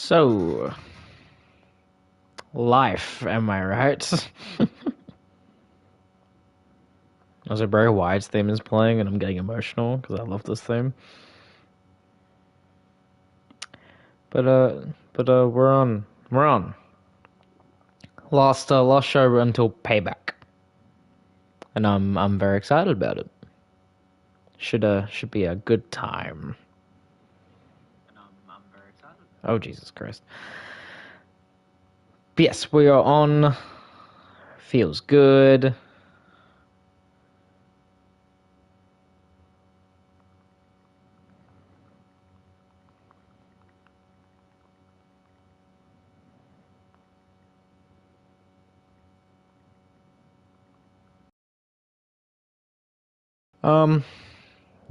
So, life, am I right? Also, Barry White's theme is playing, and I'm getting emotional because I love this theme. But we're on. Last show until Payback, and I'm very excited about it. Should be a good time. I'm very excited. Oh, Jesus Christ. But yes, we are on. Feels good.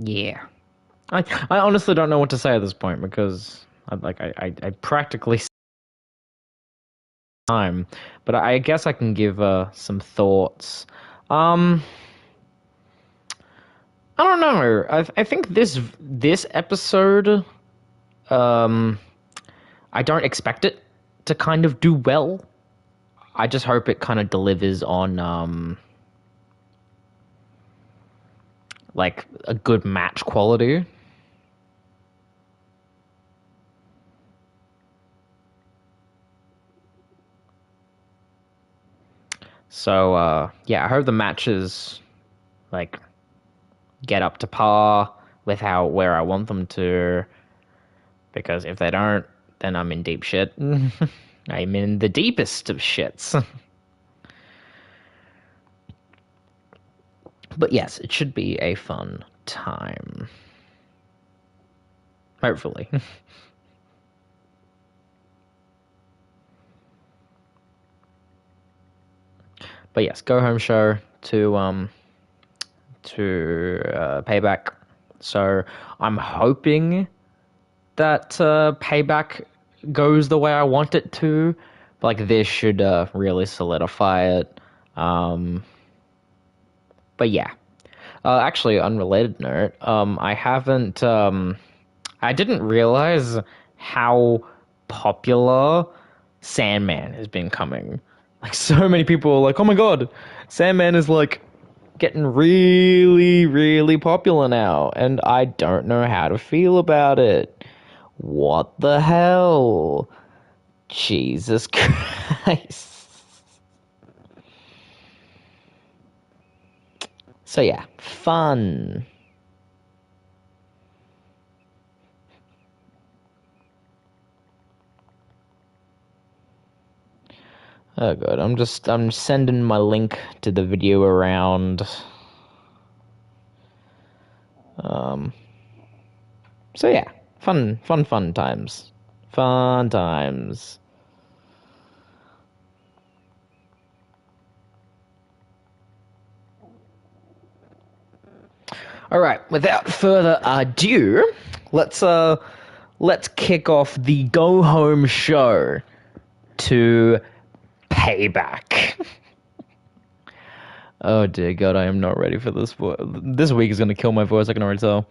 Yeah. I honestly don't know what to say at this point because I practically time, but I guess I can give some thoughts. I don't know. I think this episode, I don't expect it to kind of do well. I just hope it kind of delivers on like a good match quality. So yeah, I hope the matches like get up to par with where I want them to. Because if they don't, then I'm in deep shit. I'm in the deepest of shits. But yes, it should be a fun time. Hopefully. But yes, go home show to Payback. So I'm hoping that Payback goes the way I want it to. Like this should really solidify it. But yeah. Actually, unrelated note. I didn't realize how popular Sandman has been coming. Like so many people are like, "Oh my god, Sandman is like getting really, really popular now," and I don't know how to feel about it. What the hell? Jesus Christ. So yeah, fun. Oh god, I'm sending my link to the video around. So yeah, fun times. Fun times. All right, without further ado, let's kick off the go home show to Payback. Oh dear God, I am not ready for this. This week is gonna kill my voice. I can already tell.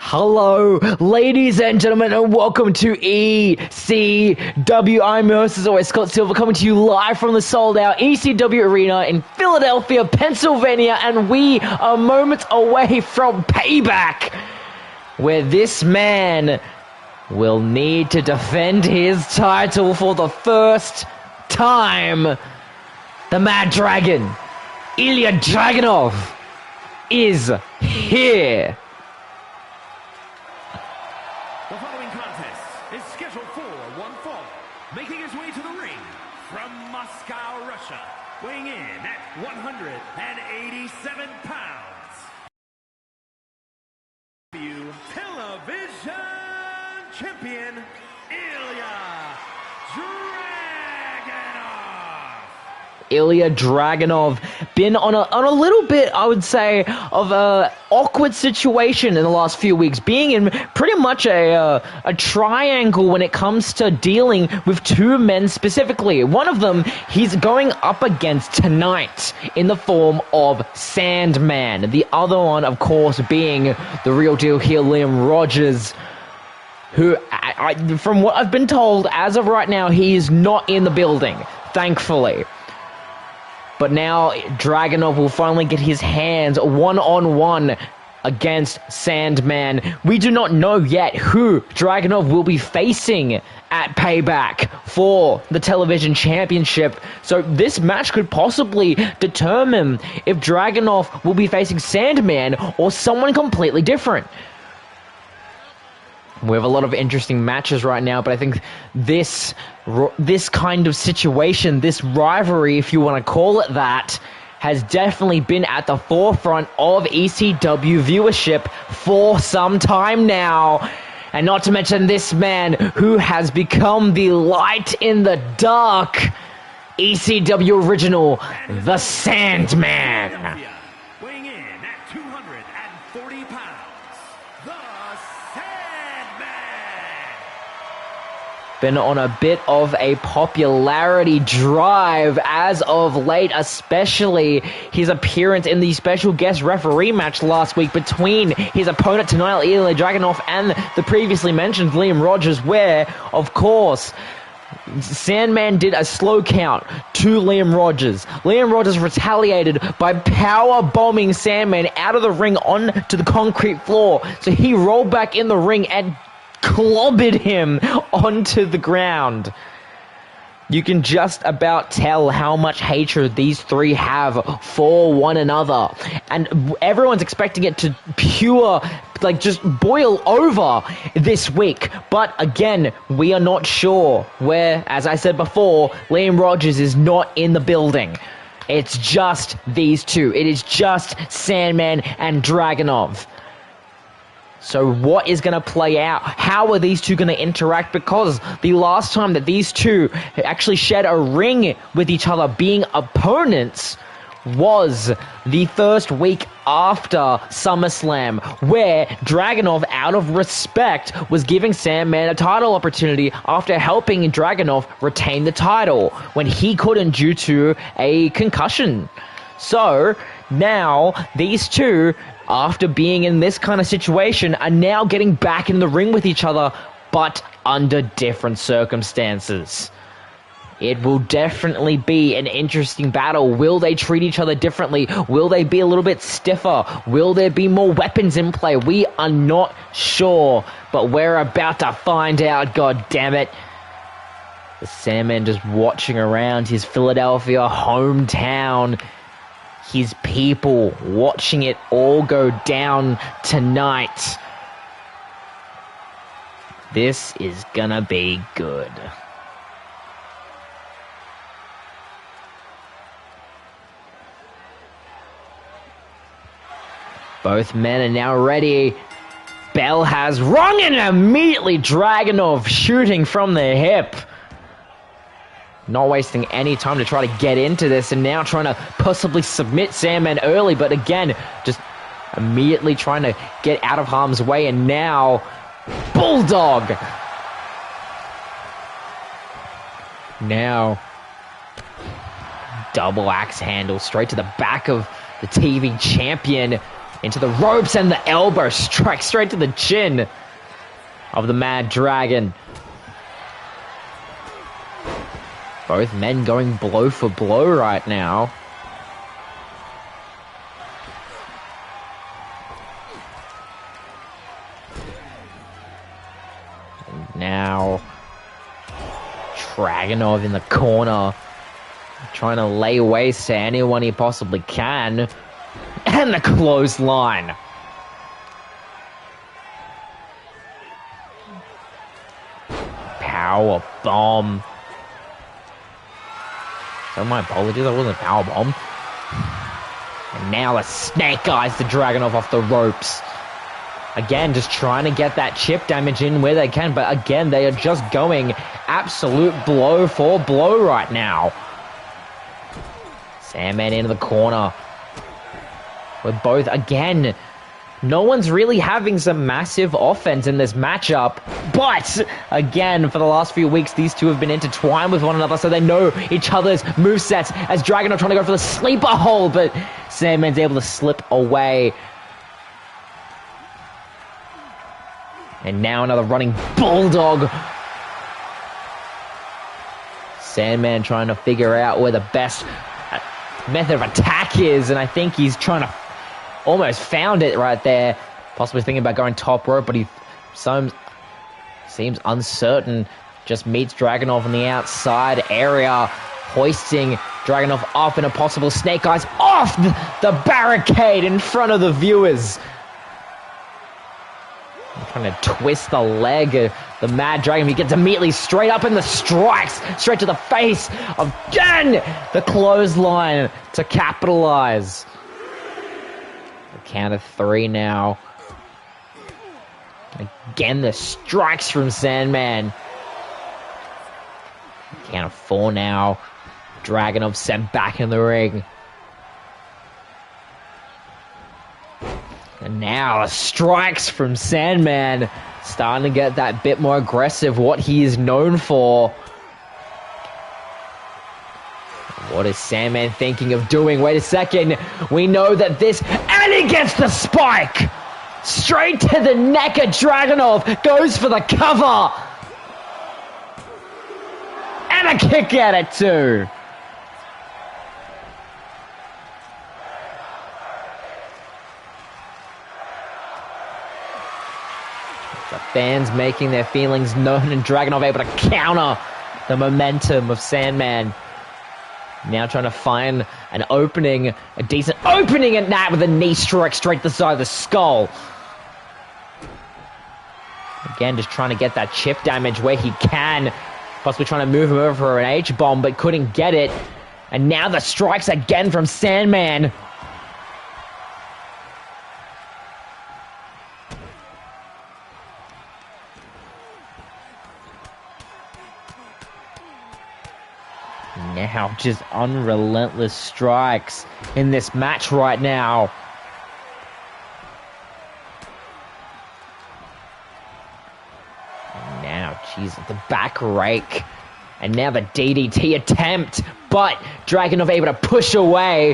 Hello, ladies and gentlemen, and welcome to ECW. I'm your host, as always, Scott Silver, coming to you live from the sold-out ECW Arena in Philadelphia, Pennsylvania, and we are moments away from Payback, where this man will need to defend his title for the first time. The Mad Dragon, Ilya Dragunov, is here. The following contest is scheduled for one fall. Making his way to the ring from Moscow, Russia, weighing in at 187 pounds. Television champion, Ilya Dragunov been on a little bit, I would say, of a awkward situation in the last few weeks, being in pretty much a triangle when it comes to dealing with two men specifically. One of them he's going up against tonight in the form of Sandman. The other one, of course, being the real deal here, Liam Rogers, who, from what I've been told, as of right now, he is not in the building, thankfully. But now Dragunov will finally get his hands one-on-one against Sandman. We do not know yet who Dragunov will be facing at Payback for the television championship. So this match could possibly determine if Dragunov will be facing Sandman or someone completely different. We have a lot of interesting matches right now, but I think this kind of situation, this rivalry, if you want to call it that, has definitely been at the forefront of ECW viewership for some time now. And not to mention this man who has become the light in the dark, ECW original, the Sandman. weighing in at 240 pounds, the been on a bit of a popularity drive as of late, especially his appearance in the special guest referee match last week between his opponent tonight, Ilya Dragunov, and the previously mentioned Liam Rogers, where, of course, Sandman did a slow count to Liam Rogers. Liam Rogers retaliated by power bombing Sandman out of the ring onto the concrete floor. So he rolled back in the ring and clobbered him onto the ground. You can just about tell how much hatred these three have for one another. And everyone's expecting it to just boil over this week. But again, we are not sure where, as I said before, Liam Rogers is not in the building. It's just these two. It is just Sandman and Dragunov. So what is going to play out? How are these two going to interact? Because the last time that these two actually shared a ring with each other being opponents was the first week after SummerSlam, where Dragunov, out of respect, was giving Sandman a title opportunity after helping Dragunov retain the title when he couldn't due to a concussion. So now these two, after being in this kind of situation, are now getting back in the ring with each other, but under different circumstances. It will definitely be an interesting battle. Will they treat each other differently? Will they be a little bit stiffer? Will there be more weapons in play? We are not sure, but we're about to find out, god damn it. The Sandman just watching around his Philadelphia hometown. His people watching it all go down tonight. This is gonna be good. Both men are now ready. Bell has rung, and immediately Dragunov shooting from the hip. Not wasting any time to try to get into this, and now trying to possibly submit Sandman early, but again, just immediately trying to get out of harm's way, and now Bulldog. Now double axe handle straight to the back of the TV champion, into the ropes, and the elbow strike straight to the chin of the Mad Dragon. Both men going blow for blow right now. And now Dragunov in the corner, trying to lay waste to anyone he possibly can. And the clothesline. Power bomb. So my apologies, that wasn't a power bomb. And now the snake eyes the Dragunov off the ropes. Again, just trying to get that chip damage in where they can, but again, they are just going absolute blow for blow right now. Sandman into the corner. We're both, again, no one's really having some massive offense in this matchup, but again, for the last few weeks, these two have been intertwined with one another, so they know each other's movesets, as Dragunov trying to go for the sleeper hold, but Sandman's able to slip away. And now another running bulldog. Sandman trying to figure out where the best method of attack is, and I think he's trying to almost found it right there. Possibly thinking about going top rope, but he seems uncertain. Just meets Dragunov in the outside area, hoisting Dragunov up in a possible snake eyes off the barricade in front of the viewers. Trying to twist the leg of the Mad Dragon. He gets immediately straight up in the strikes, straight to the face of Jen. The clothesline to capitalize. The count of 3 now. Again, the strikes from Sandman. Count of 4 now. Dragunov sent back in the ring. And now strikes from Sandman, starting to get that bit more aggressive, what he is known for. What is Sandman thinking of doing? Wait a second. We know that this, and he gets the spike! Straight to the neck of Dragunov, goes for the cover! And a kick at it too! The fans making their feelings known, and Dragunov able to counter the momentum of Sandman. Now trying to find an opening, a decent opening at that with a knee strike straight to the side of the skull. Again, just trying to get that chip damage where he can. Possibly trying to move him over for an H-bomb, but couldn't get it. And now the strikes again from Sandman. Now just unrelentless strikes in this match right now. And now, Jesus, the back rake. And now the DDT attempt, but Dragunov able to push away.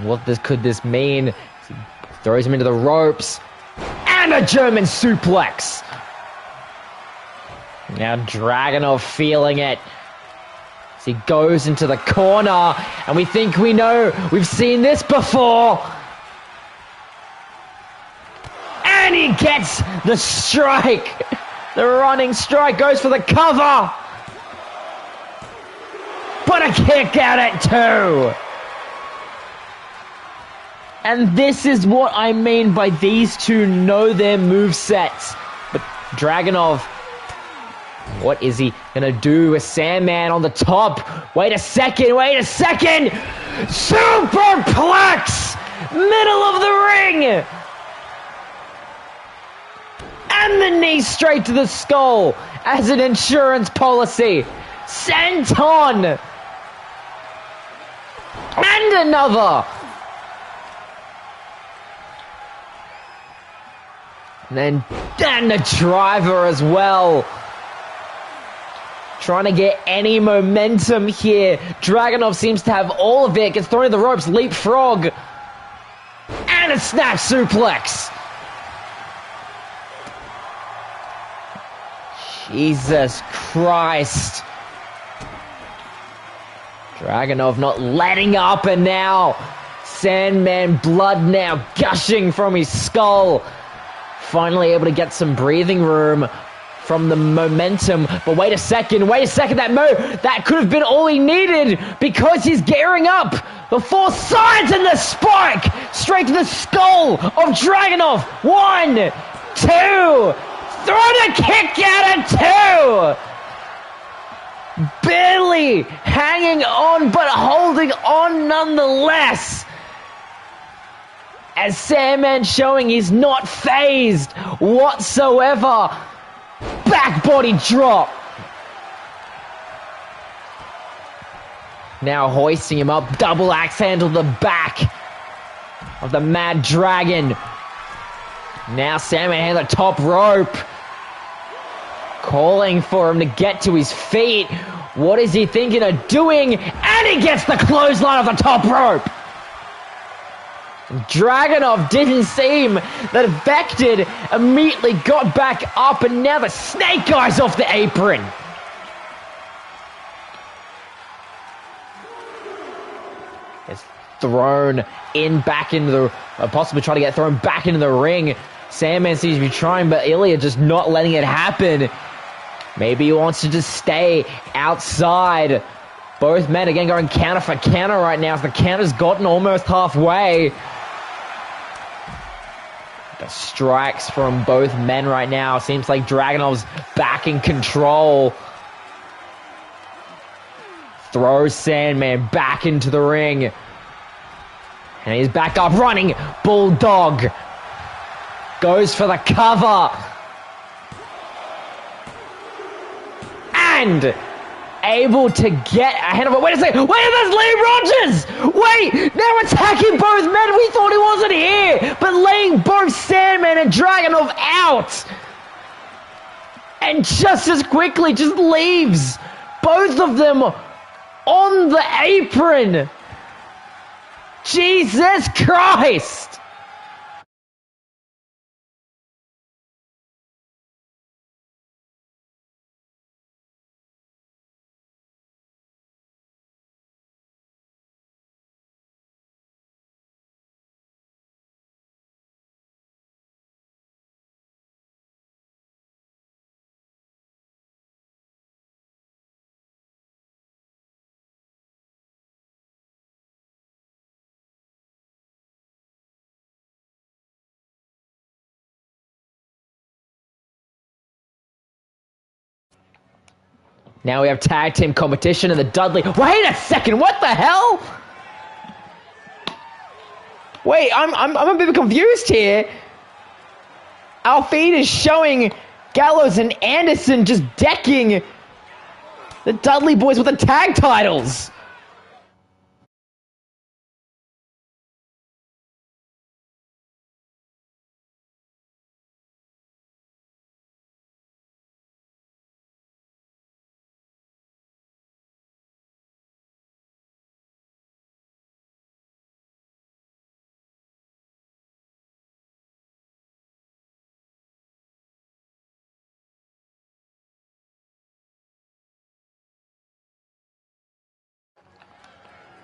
What could this mean? He throws him into the ropes. And a German suplex. Now Dragunov feeling it. He goes into the corner, and we think we know. We've seen this before. And he gets the strike. The running strike, goes for the cover. But a kick at it too. And this is what I mean by these two know their movesets. But Dragunov, what is he gonna do with Sandman on the top? Wait a second, wait a second! Superplex! Middle of the ring! And the knee straight to the skull as an insurance policy. Senton! And another! And then the driver as well. Trying to get any momentum here. Dragunov seems to have all of it. Gets thrown to the ropes. Leapfrog. And a snap suplex. Jesus Christ. Dragunov not letting up, and now Sandman blood now gushing from his skull. Finally able to get some breathing room from the momentum. But wait a second, that could have been all he needed, because he's gearing up The four sides and the spike straight to the skull of Dragunov. 1, 2. Throw the kick out at 2. Barely hanging on, but holding on nonetheless. As Sandman showing he's not phased whatsoever. Back body drop. Now hoisting him up, double axe handle to the back of the Mad Dragon. Now Sandman on the top rope. Calling for him to get to his feet. What is he thinking of doing? And he gets the clothesline of the top rope. Dragunov didn't seem that affected, immediately got back up, and now the snake eyes off the apron. It's thrown in back into the, possibly trying to get thrown back into the ring. Sandman seems to be trying, but Ilya just not letting it happen. Maybe he wants to just stay outside. Both men again going counter for counter right now, as the counter's gotten almost halfway. The strikes from both men right now. Seems like Dragunov's back in control. Throws Sandman back into the ring. And he's back up running. Bulldog. Goes for the cover. And able to get ahead of it. Wait a second. Wait, that's Lee Rogers. Wait, now attacking both men. We thought he wasn't here. But laying both Sandman and Dragunov out. And just as quickly just leaves both of them on the apron. Jesus Christ. Now we have tag team competition in the Dudley. Wait a second, what the hell? Wait, I'm a bit confused here. Our feed is showing Gallows and Anderson just decking the Dudley boys with the tag titles.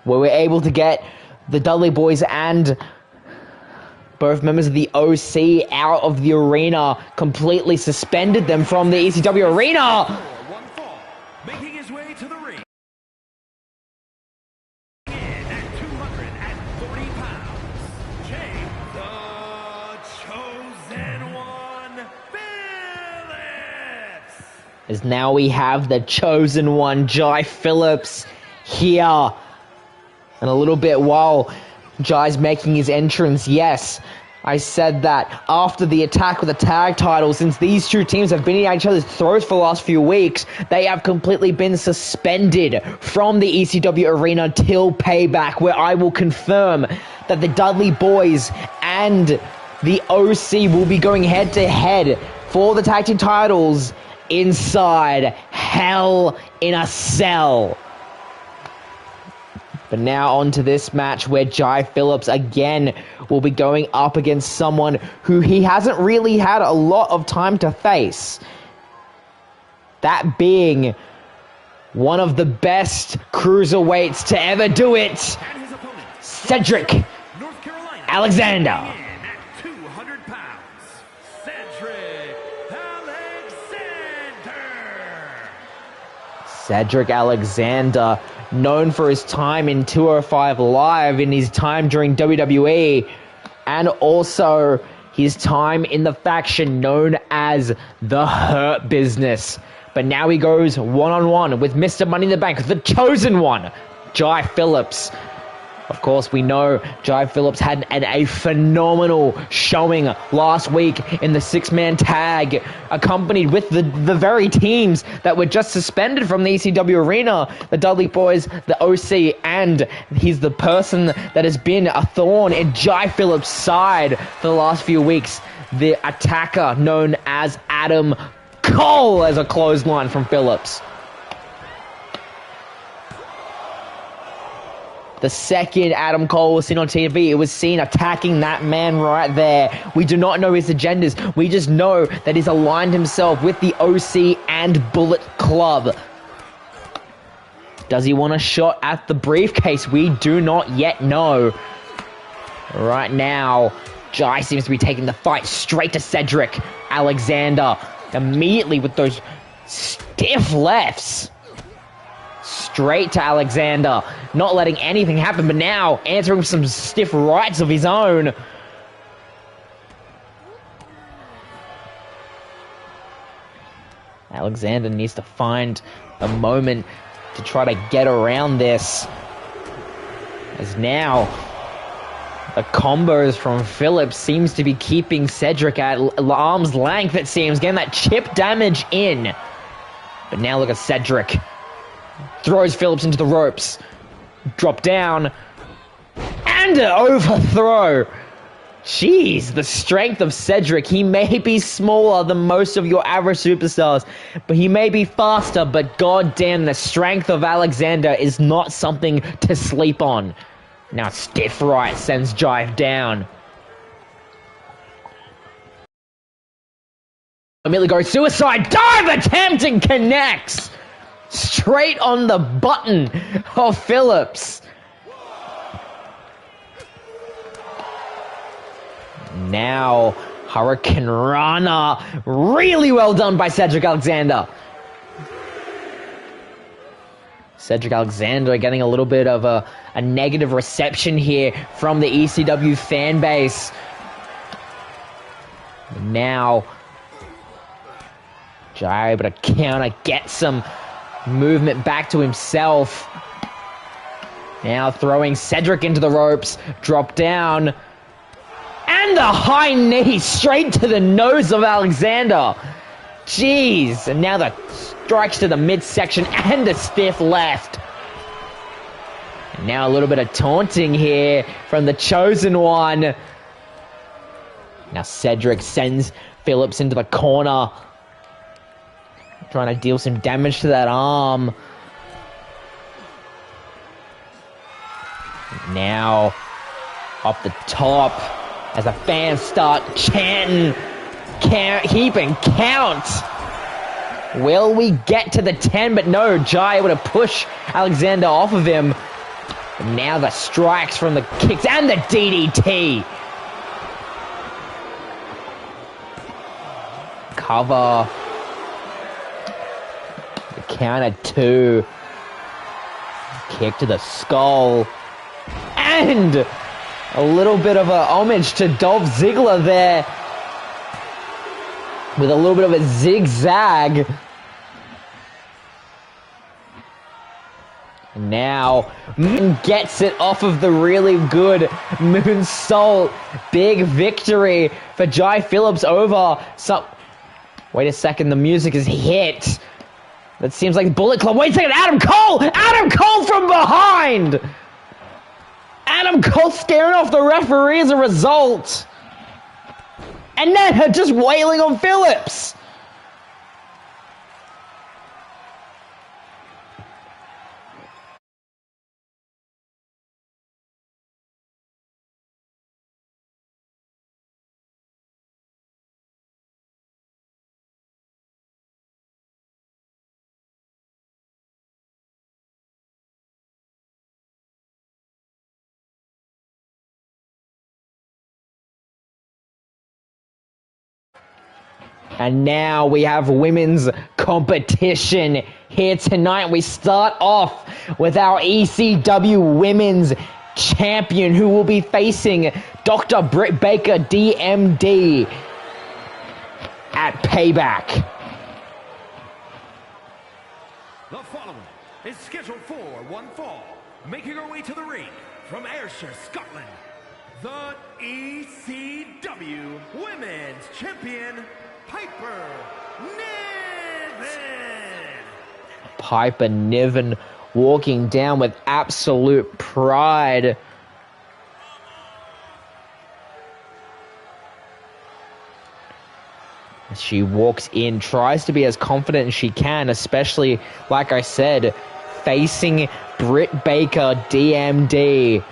Where we're able to get the Dudley boys and both members of the OC out of the arena, completely suspended them from the ECW arena. One fall, making his way to the ring. In at 240 pounds, Jay, the Chosen One, Phillips. As now we have the Chosen One, Jai Phillips, here. And a little bit while Jai's making his entrance, yes, I said that after the attack with the tag title, since these two teams have been at each other's throats for the last few weeks, they have completely been suspended from the ECW arena till Payback, where I will confirm that the Dudley boys and the OC will be going head to head for the tag team titles inside Hell in a Cell. But now on to this match where Jai Phillips again will be going up against someone who he hasn't really had a lot of time to face. That being one of the best cruiserweights to ever do it, Cedric Alexander. At 200 pounds, Cedric Alexander. Cedric Alexander known for his time in 205 Live, in his time during WWE, and also his time in the faction known as the Hurt Business. But now he goes one-on-one with Mr. Money in the Bank, the chosen one, Jai Phillips. Of course, we know Jai Phillips had a phenomenal showing last week in the six-man tag, accompanied with the very teams that were just suspended from the ECW arena, the Dudley Boys, the OC, and he's the person that has been a thorn in Jai Phillips' side for the last few weeks, the attacker known as Adam Cole, as a clothesline from Phillips. The second Adam Cole was seen on TV, it was seen attacking that man right there. We do not know his agendas. We just know that he's aligned himself with the OC and Bullet Club. Does he want a shot at the briefcase? We do not yet know. Right now, Jai seems to be taking the fight straight to Cedric Alexander. Immediately with those stiff lefts. Straight to Alexander, not letting anything happen, but now answering some stiff rights of his own. Alexander needs to find a moment to try to get around this. As now, the combos from Phillips seems to be keeping Cedric at arm's length, it seems, getting that chip damage in. But now look at Cedric. Throws Phillips into the ropes. Drop down. And an overthrow. Jeez, the strength of Cedric. He may be smaller than most of your average superstars, but he may be faster, but goddamn, the strength of Alexander is not something to sleep on. Now stiff right sends Jive down. Immediately goes suicide dive attempt and connects. Straight on the button of Phillips. Now, Hurricane Rana. Really well done by Cedric Alexander. Cedric Alexander getting a little bit of a negative reception here from the ECW fan base. Now, Jai able to counter, get some movement back to himself. Now throwing Cedric into the ropes. Drop down. And the high knee straight to the nose of Alexander. Jeez. And now the strikes to the midsection and a stiff left. And now a little bit of taunting here from the chosen one. Now Cedric sends Phillips into the corner. Trying to deal some damage to that arm. Now, up the top, as the fans start chanting, keeping count. Will we get to the 10? But no, Jai able to push Alexander off of him. And now the strikes from the kicks and the DDT. Cover. Counter two. Kick to the skull. And a little bit of a homage to Dolph Ziggler there. With a little bit of a zigzag. Now, Moon gets it off of the really good moonsault. Big victory for Jai Phillips over some... Wait a second, the music is hit. That seems like Bullet Club. Wait a second, Adam Cole! Adam Cole from behind! Adam Cole scaring off the referee as a result. And then just wailing on Phillips. And now we have women's competition here tonight. We start off with our ECW Women's Champion, who will be facing Dr. Britt Baker, DMD, at Payback. The following is scheduled for one fall, making her way to the ring from Ayrshire, Scotland, the ECW Women's Champion, Piper Niven. Piper Niven walking down with absolute pride. As she walks in, tries to be as confident as she can, especially, like I said, facing Britt Baker, DMD,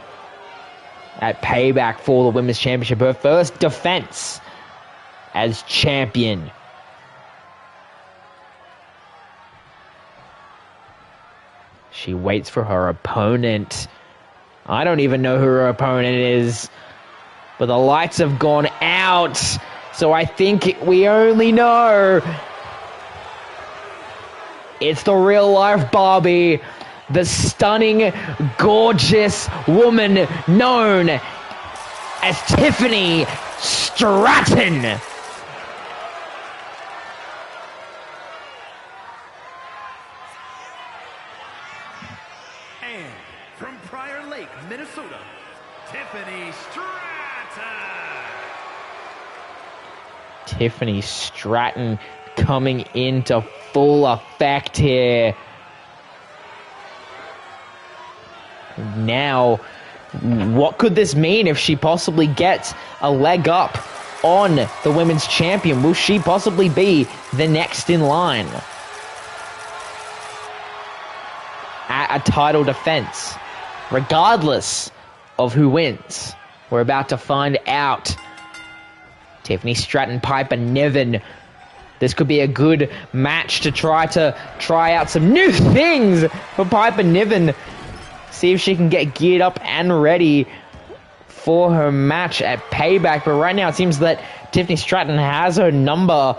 at Payback for the Women's Championship. Her first defense as champion. She waits for her opponent. I don't even know who her opponent is, but the lights have gone out, so I think we only know it's the real life Barbie, the stunning, gorgeous woman known as Tiffany Stratton. And from Prior Lake, Minnesota, Tiffany Stratton. Tiffany Stratton coming into full effect here. Now, what could this mean if she possibly gets a leg up on the Women's Champion? Will she possibly be the next in line at a title defense, regardless of who wins? We're about to find out. Tiffany Stratton, Piper Niven. This could be a good match to try out some new things for Piper Niven. See if she can get geared up and ready for her match at Payback. But right now it seems that Tiffany Stratton has her number.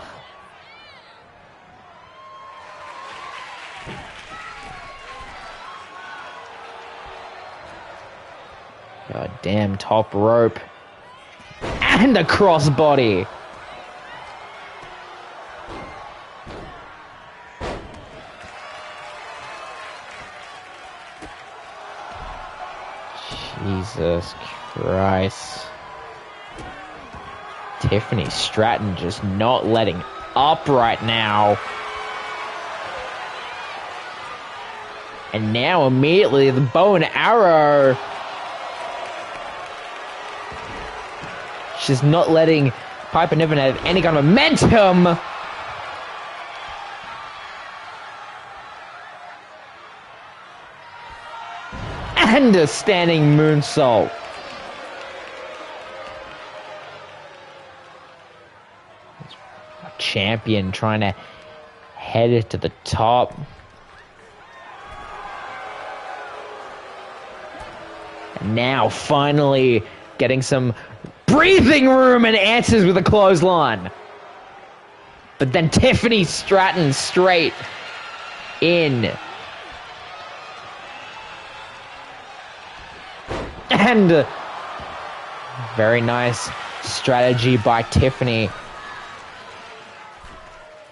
God damn, top rope. And a crossbody. Jesus Christ. Tiffany Stratton just not letting up right now. And now immediately the bow and arrow. She's not letting Piper Niven have any kind of momentum. And a standing moonsault. Champion trying to head it to the top. And now finally getting some breathing room and answers with a clothesline. But then Tiffany Stratton straight in. And very nice strategy by Tiffany.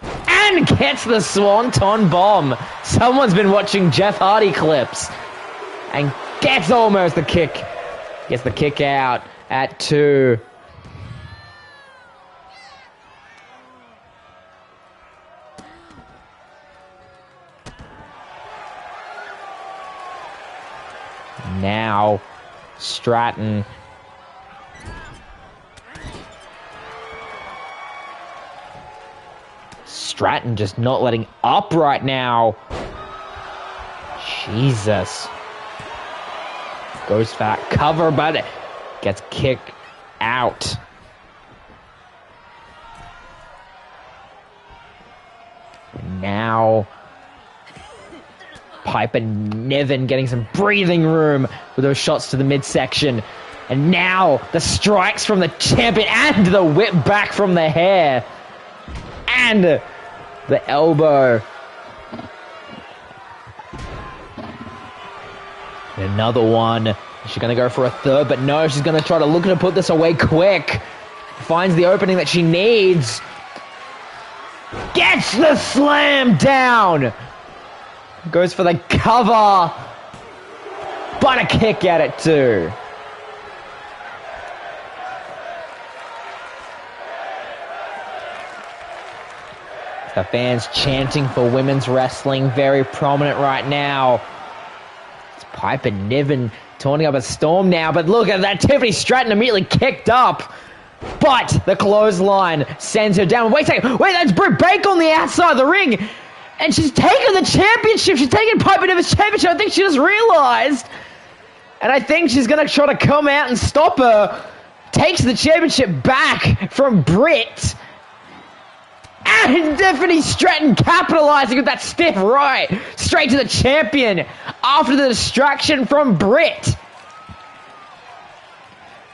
And gets the Swanton Bomb. Someone's been watching Jeff Hardy clips. And gets almost the kick. Gets the kick out at 2. Now Stratton just not letting up right now. Jesus. Goes for that cover, but gets kicked out. And now Piper Niven getting some breathing room with those shots to the midsection. And now the strikes from the champion and the whip back from the hair. And the elbow. And another one. She's going to go for a third, but no, she's going to try to look to put this away quick. Finds the opening that she needs. Gets the slam down. Goes for the cover. But a kick at it too. The fans chanting for women's wrestling, very prominent right now. It's Piper Niven turning up a storm now, but look at that. Tiffany Stratton immediately kicked up. But the clothesline sends her down. Wait a second. Wait, that's Britt Baker on the outside of the ring. And she's taking the championship. She's taking Piper Niven's championship. I think she just realized. And I think she's going to try to come out and stop her. Takes the championship back from Britt. And Tiffany Stratton capitalizing with that stiff right. Straight to the champion after the distraction from Britt.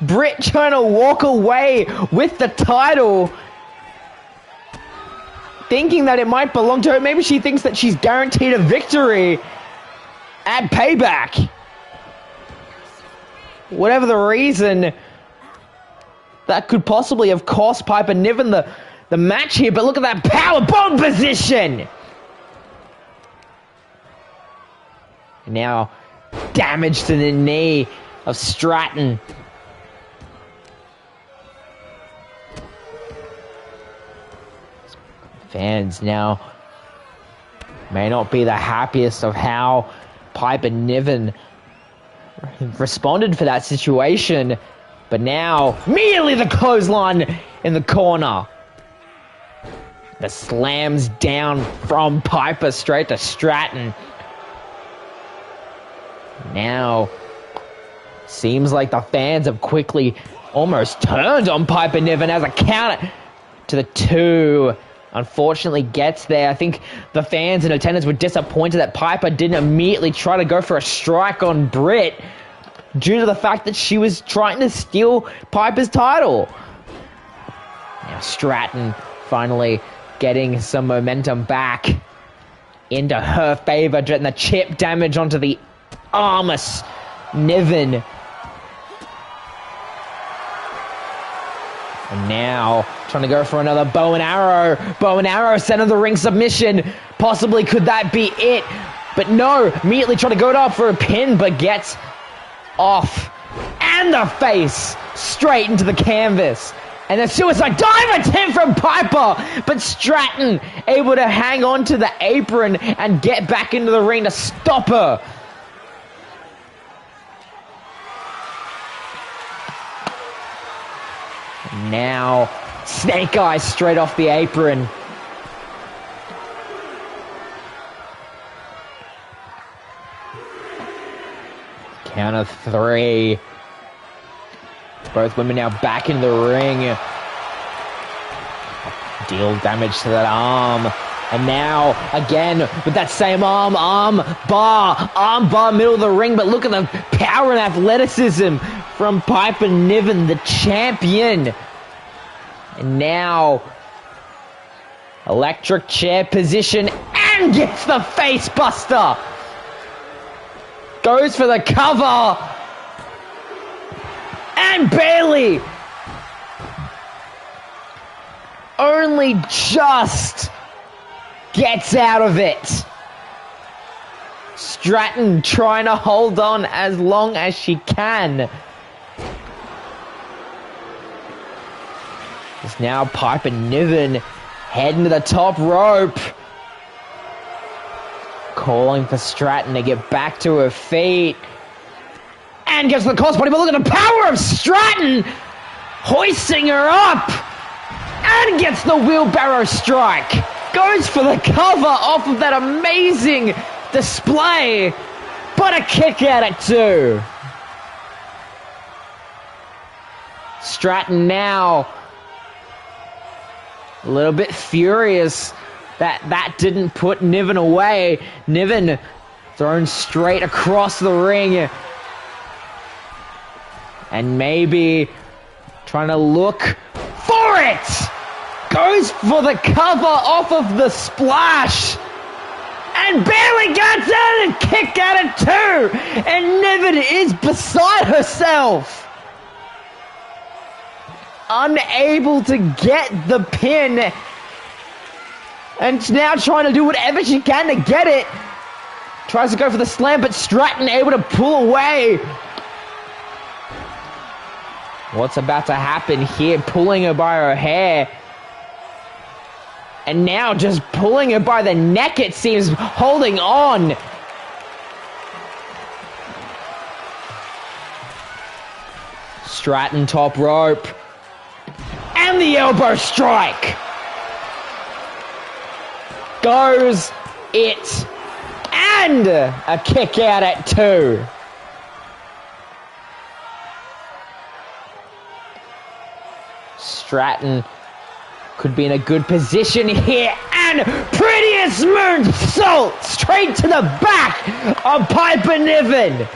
Britt trying to walk away with the title. Thinking that it might belong to her. Maybe she thinks that she's guaranteed a victory at Payback. Whatever the reason, that could possibly have cost Piper Niven the match here. But look at that power bomb position. Now, damage to the knee of Stratton. Fans now may not be the happiest of how Piper Niven responded for that situation, but now immediately the clothesline in the corner. The slams down from Piper straight to Stratton. Now seems like the fans have quickly almost turned on Piper Niven as a counter to the 2. Unfortunately gets there. I think the fans in attendance were disappointed that Piper didn't immediately try to go for a strike on Britt due to the fact that she was trying to steal Piper's title. Now Stratton finally getting some momentum back into her favor, getting the chip damage onto the arm of Niven. And now, trying to go for another bow and arrow. Bow and arrow, center the ring submission. Possibly could that be it? But no, immediately trying to go up for a pin, but gets off. And the face straight into the canvas. And the suicide dive attempt from Piper. But Stratton able to hang on to the apron and get back into the ring to stop her. Now, Snake Eyes straight off the apron. Count of 3. Both women now back in the ring. Deal damage to that arm. And now, again, with that same arm bar, middle of the ring. But look at the power and athleticism from Piper Niven, the champion. And now, electric chair position and gets the face buster. Goes for the cover. And barely. Only just gets out of it. Stratton trying to hold on as long as she can. It's now Piper Niven heading to the top rope. Calling for Stratton to get back to her feet. And gets the crossbody, but look at the power of Stratton! Hoisting her up! And gets the wheelbarrow strike! Goes for the cover off of that amazing display! But a kick at it too! Stratton now a little bit furious that didn't put Niven away. Niven thrown straight across the ring. And maybe trying to look for it. Goes for the cover off of the splash. And barely gets out and kick out at 2. And Niven is beside herself. Unable to get the pin. And now trying to do whatever she can to get it. Tries to go for the slam, but Stratton able to pull away. What's about to happen here? Pulling her by her hair. And now just pulling her by the neck, it seems, holding on. Stratton top rope. And the elbow strike. Goes it. And a kick out at 2. Stratton could be in a good position here, and prettiest moonsault straight to the back of Piper Niven.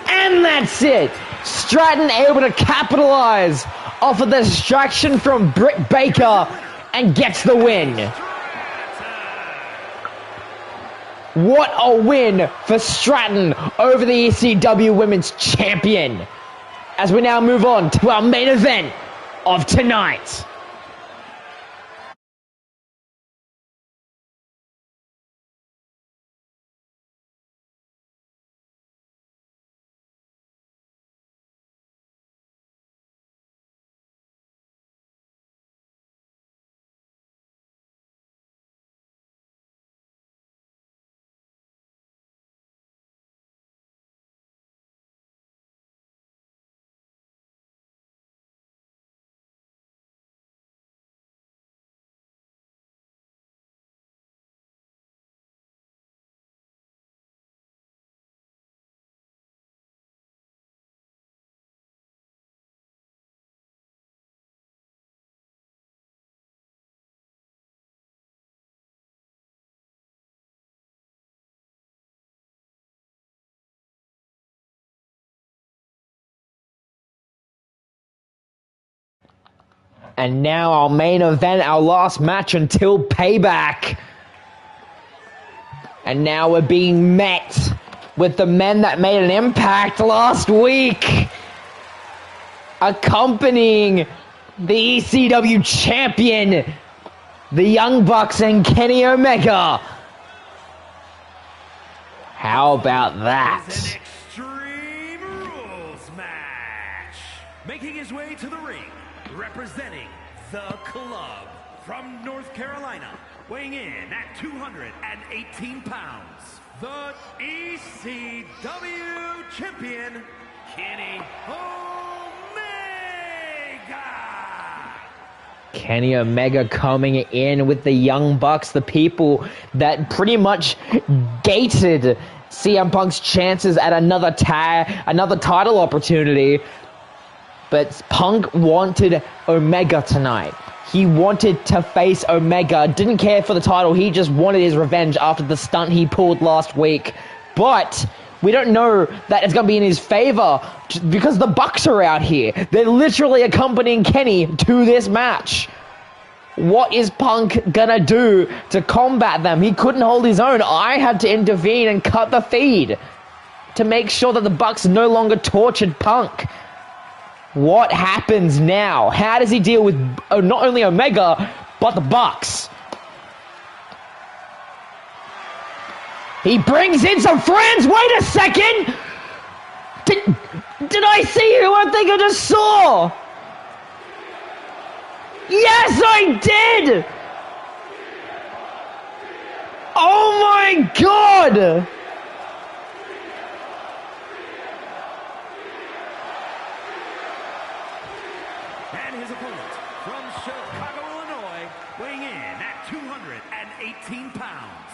And that's it. Stratton able to capitalize off of the distraction from Britt Baker and gets the win. What a win for Stratton over the ECW Women's Champion. As we now move on to our main event of tonight. And now our main event, our last match until Payback. And now we're being met with the men that made an impact last week. Accompanying the ECW champion, the Young Bucks and Kenny Omega. How about that? It's an Extreme Rules match. Making his way to the ring, representing the club from North Carolina, weighing in at 218 pounds, the ECW champion, Kenny Omega. Kenny Omega coming in with the Young Bucks, the people that pretty much gated CM Punk's chances at another title opportunity. But Punk wanted Omega tonight. He wanted to face Omega. Didn't care for the title. He just wanted his revenge after the stunt he pulled last week. But we don't know that it's going to be in his favor because the Bucks are out here. They're literally accompanying Kenny to this match. What is Punk going to do to combat them? He couldn't hold his own. I had to intervene and cut the feed to make sure that the Bucks no longer tortured Punk. What happens now? How does he deal with not only Omega, but the Bucks? He brings in some friends. Wait a second. Did I see who I think I just saw? Yes, I did. Oh my God. And his opponent from Chicago, Illinois, weighing in at 218 pounds,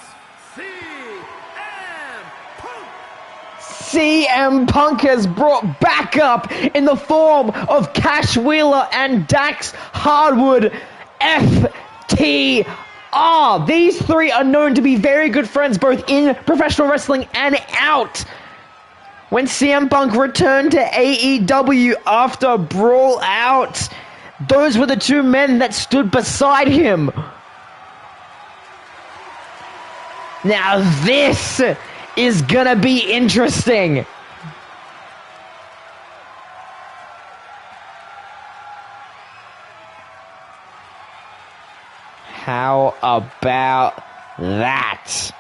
CM Punk. CM Punk has brought back up in the form of Cash Wheeler and Dax Hardwood, FTR. These three are known to be very good friends both in professional wrestling and out. When CM Punk returned to AEW after Brawl Out, Those were the two men that stood beside him. Now this is gonna be interesting. How about that?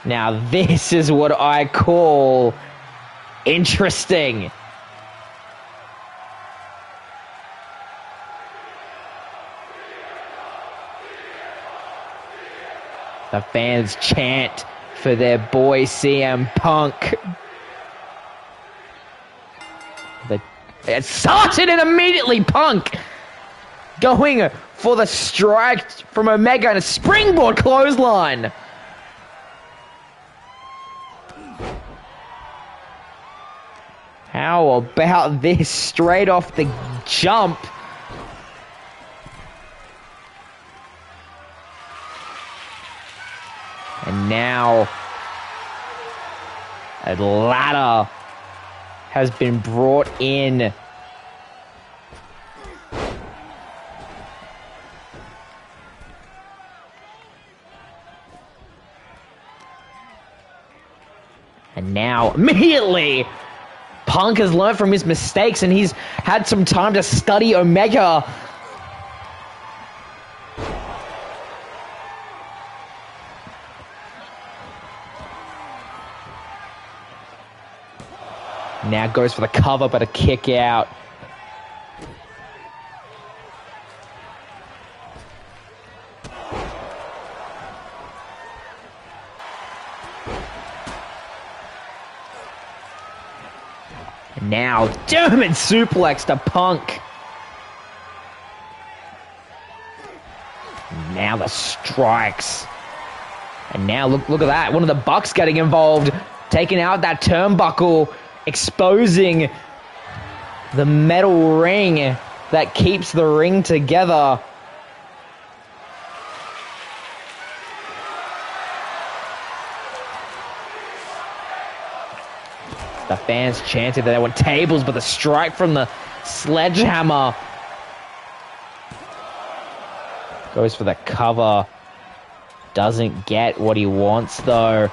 Now this is what I call interesting. The fans chant for their boy CM Punk. It started and immediately Punk going for the strike from Omega and a springboard clothesline. How about this straight off the jump? And now a ladder has been brought in. And now, immediately, Punk has learned from his mistakes and he's had some time to study Omega. Now goes for the cover, but a kick out. And now, German suplex to Punk. Now the strikes. And now look at that. One of the Bucks getting involved, taking out that turnbuckle, exposing the metal ring that keeps the ring together. The fans chanted that they want tables, but the strike from the sledgehammer goes for the cover. Doesn't get what he wants, though.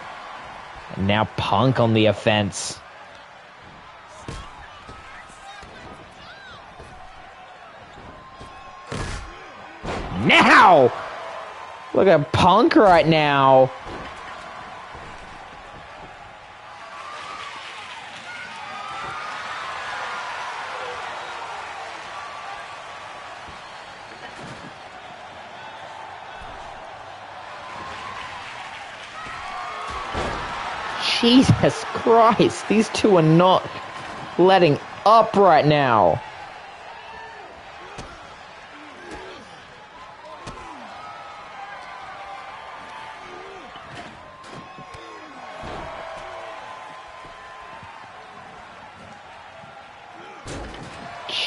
And now Punk on the offense. Now! Look at Punk right now. Jesus Christ, these two are not letting up right now.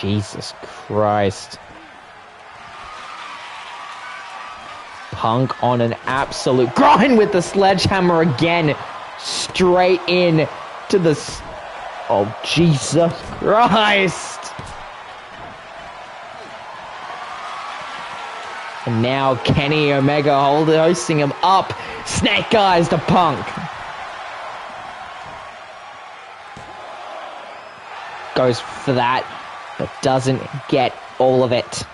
Jesus Christ. Punk on an absolute grind with the sledgehammer again. Straight in to the... Oh, Jesus Christ. And now Kenny Omega hosting him up. Snake Eyes to Punk. Goes for that, but doesn't get all of it.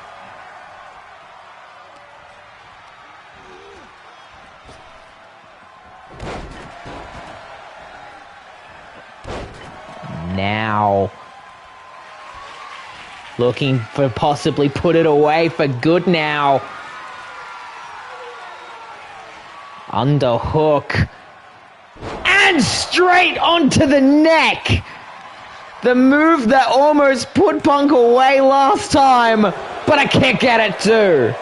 Now, looking for possibly put it away for good now. Underhook. And straight onto the neck. The move that almost put Punk away last time, but a kick at it too.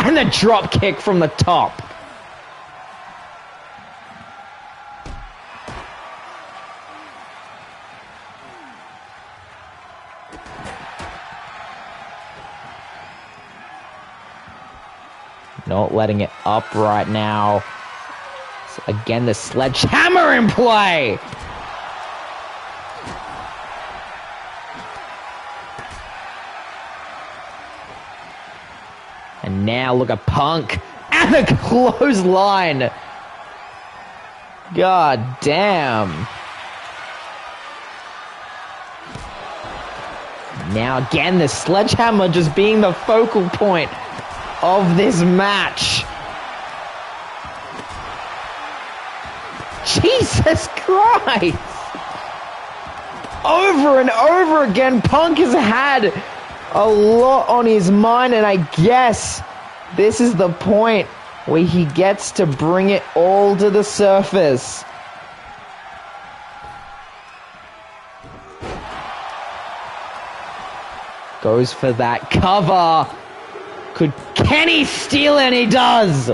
And the drop kick from the top. Not letting it up right now. So again, the sledgehammer in play. And now look at Punk and a clothesline. God damn. Now again, the sledgehammer just being the focal point of this match. Jesus Christ! Over and over again, Punk has had a lot on his mind, and I guess this is the point where he gets to bring it all to the surface. Goes for that cover. Could Kenny steal it? And he does.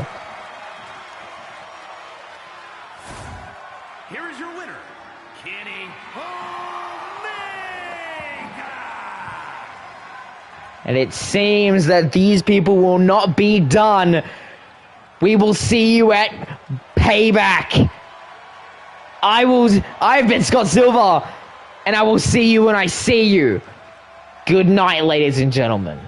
Here is your winner, Kenny Omega. And it seems that these people will not be done. We will see you at Payback. I've been Scott Silver, and I will see you when I see you. Good night, ladies and gentlemen.